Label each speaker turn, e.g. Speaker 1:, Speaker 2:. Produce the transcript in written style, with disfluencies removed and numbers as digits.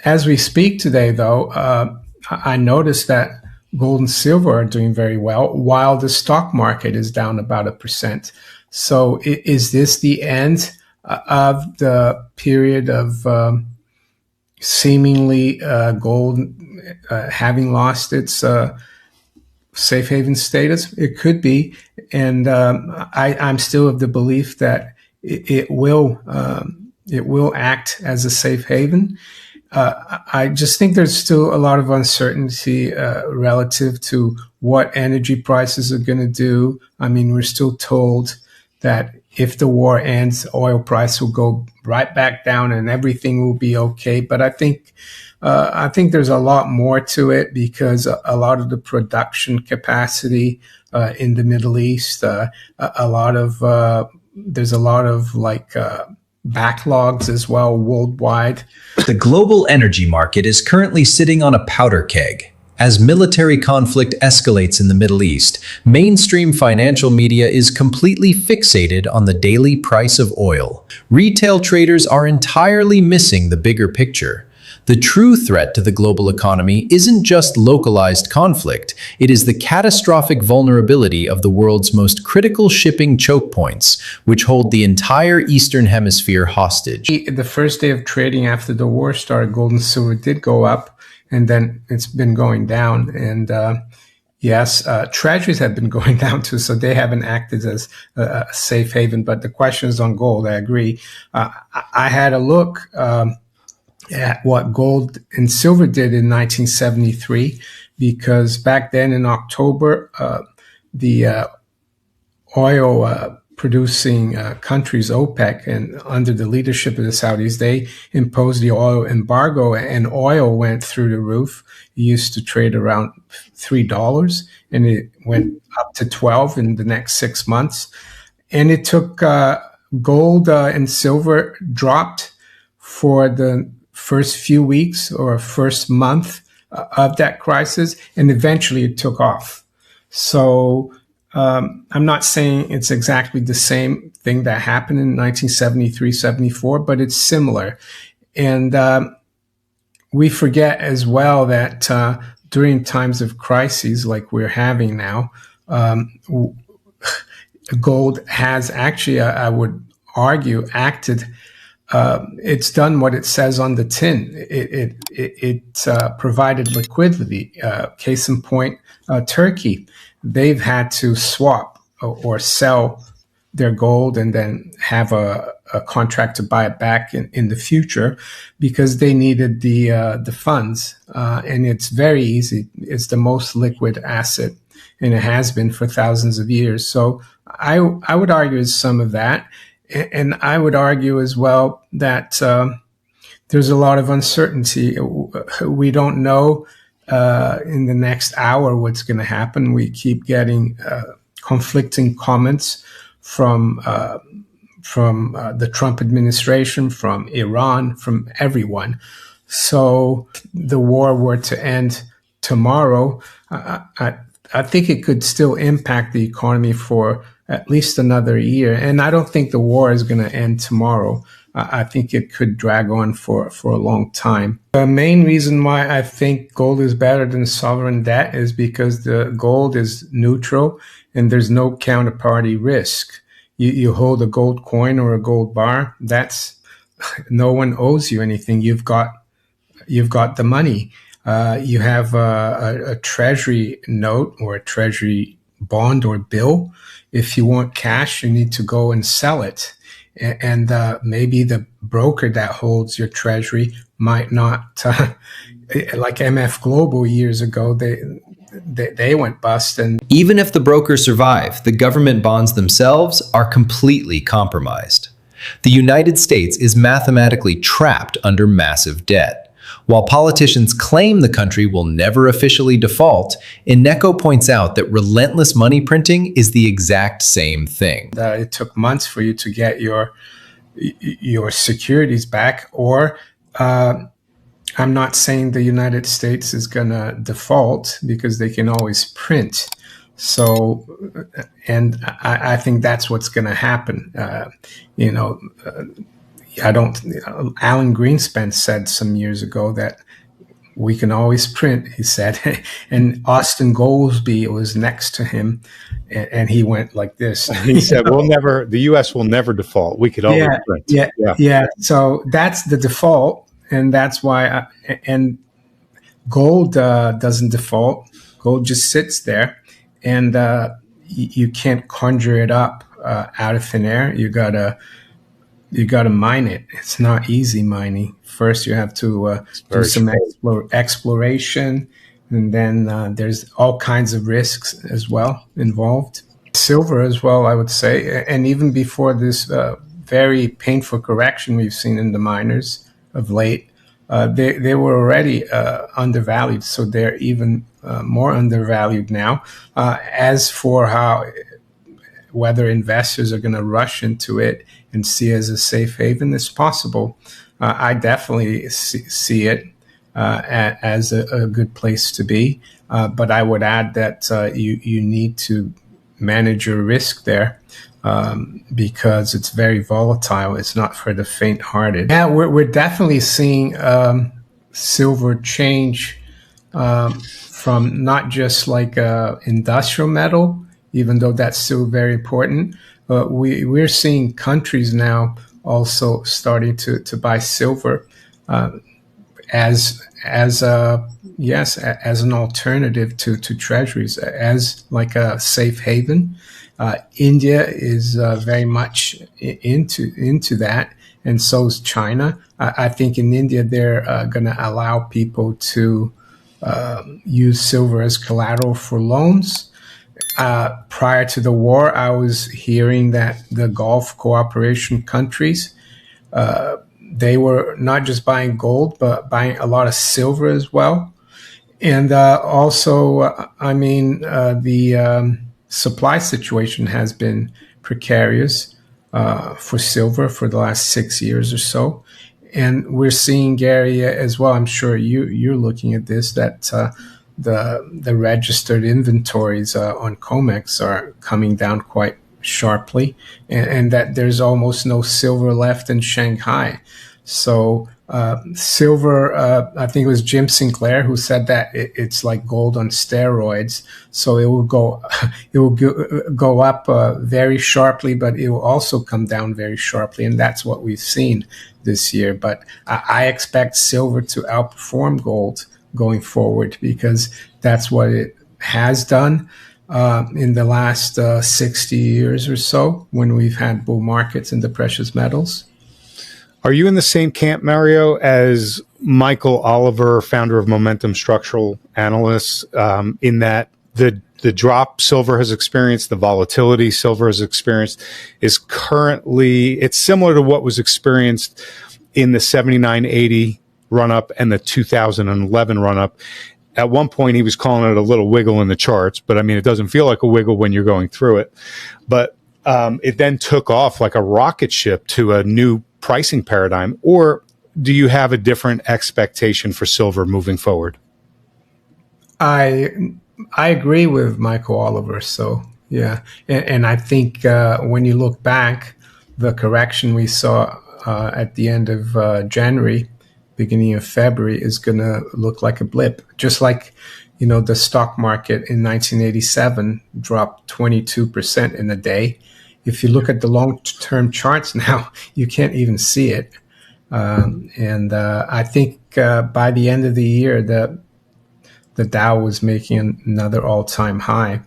Speaker 1: As we speak today, though, I noticed that gold and silver are doing very well, while the stock market is down about 1%. So, is this the end of the period of seemingly gold having lost its safe haven status? It could be, and I'm still of the belief that it will act as a safe haven. I just think there's still a lot of uncertainty relative to what energy prices are going to do. I mean, we're still told that if the war ends, oil price will go right back down and everything will be okay. But I think there's a lot more to it, because a lot of the production capacity in the Middle East, there's a lot of backlogs as well worldwide.
Speaker 2: The global energy market is currently sitting on a powder keg. As military conflict escalates in the Middle East, mainstream financial media is completely fixated on the daily price of oil. Retail traders are entirely missing the bigger picture. The true threat to the global economy isn't just localized conflict, it is the catastrophic vulnerability of the world's most critical shipping choke points, which hold the entire Eastern Hemisphere hostage.
Speaker 1: The first day of trading after the war started, gold and silver did go up, and then it's been going down. And yes, treasuries have been going down too, so they haven't acted as a safe haven. But the question is on gold. I agree. I had a look at what gold and silver did in 1973, because back then in October, the oil producing countries, OPEC, and under the leadership of the Saudis, they imposed the oil embargo, and oil went through the roof. It used to trade around $3, and it went up to 12 in the next 6 months. And it took gold and silver dropped for the first few weeks or first month of that crisis, and eventually it took off. So I'm not saying it's exactly the same thing that happened in 1973, 74, but it's similar. And we forget as well that during times of crises like we're having now, gold has actually, I would argue, acted. It's done what it says on the tin. It provided liquidity. Case in point, Turkey. They've had to swap or sell their gold and then have a contract to buy it back in the future, because they needed the funds. And it's very easy. It's the most liquid asset, and it has been for thousands of years. So I would argue it's some of that. And I would argue as well that there's a lot of uncertainty. We don't know in the next hour what's going to happen. We keep getting conflicting comments from the Trump administration, from Iran, from everyone. So the war were to end tomorrow, I think it could still impact the economy for at least another year. And I don't think the war is going to end tomorrow. I think it could drag on for a long time. The main reason why I think gold is better than sovereign debt is because the gold is neutral and there's no counterparty risk. You hold a gold coin or a gold bar, no one owes you anything. You've got the money. You have a treasury note or a treasury bond or bill. If you want cash, you need to go and sell it. And maybe the broker that holds your treasury might not, like MF Global years ago, they went bust. And
Speaker 2: even if the brokers survive, the government bonds themselves are completely compromised. The United States is mathematically trapped under massive debt. While politicians claim the country will never officially default, Innecco points out that relentless money printing is the exact same thing.
Speaker 1: It took months for you to get your securities back, or I'm not saying the United States is going to default, because they can always print. So, and I think that's what's going to happen. I don't. Alan Greenspan said some years ago that we can always print, he said. And Austin Goolsbee was next to him, and he went like this.
Speaker 3: He said, the U.S. will never default. We could always print.
Speaker 1: Yeah. So that's the default, and that's why, and gold doesn't default. Gold just sits there, and you can't conjure it up out of thin air. You gotta mine it. It's not easy mining. First, you have to do some exploration, and then there's all kinds of risks as well involved. Silver as well, I would say, and even before this very painful correction we've seen in the miners of late, they were already undervalued, so they're even more undervalued now. As for whether investors are going to rush into it and see it as a safe haven, it's possible. I definitely see it as a good place to be, but I would add that you need to manage your risk there because it's very volatile. It's not for the faint-hearted. Yeah, we're definitely seeing silver change from not just like industrial metal, even though that's still very important. But we're seeing countries now also starting to buy silver as an alternative to treasuries, as like a safe haven. India is very much into that, and so is China. I think in India they're going to allow people to use silver as collateral for loans. Prior to the war, I was hearing that the Gulf cooperation countries, they were not just buying gold, but buying a lot of silver as well. And also, the supply situation has been precarious for silver for the last 6 years or so. And we're seeing, Gary, as well, I'm sure you're looking at this, that the registered inventories on COMEX are coming down quite sharply, and that there's almost no silver left in Shanghai. So silver, I think it was Jim Sinclair who said that it's like gold on steroids. So it will go up very sharply, but it will also come down very sharply, and that's what we've seen this year. But I expect silver to outperform gold going forward because that's what it has done in the last 60 years or so when we've had bull markets in the precious metals.
Speaker 3: Are you in the same camp, Mario, as Michael Oliver, founder of Momentum Structural Analysts, in that the drop silver has experienced, the volatility silver has experienced, is currently, it's similar to what was experienced in the 79.80 run-up and the 2011 run-up. At one point, he was calling it a little wiggle in the charts, but I mean, it doesn't feel like a wiggle when you're going through it. But it then took off like a rocket ship to a new pricing paradigm. Or do you have a different expectation for silver moving forward?
Speaker 1: I agree with Michael Oliver. So, yeah. And I think when you look back, the correction we saw at the end of January, beginning of February, is going to look like a blip. Just like, the stock market in 1987 dropped 22% in a day. If you look at the long-term charts now, you can't even see it. And I think by the end of the year, the Dow was making another all-time high.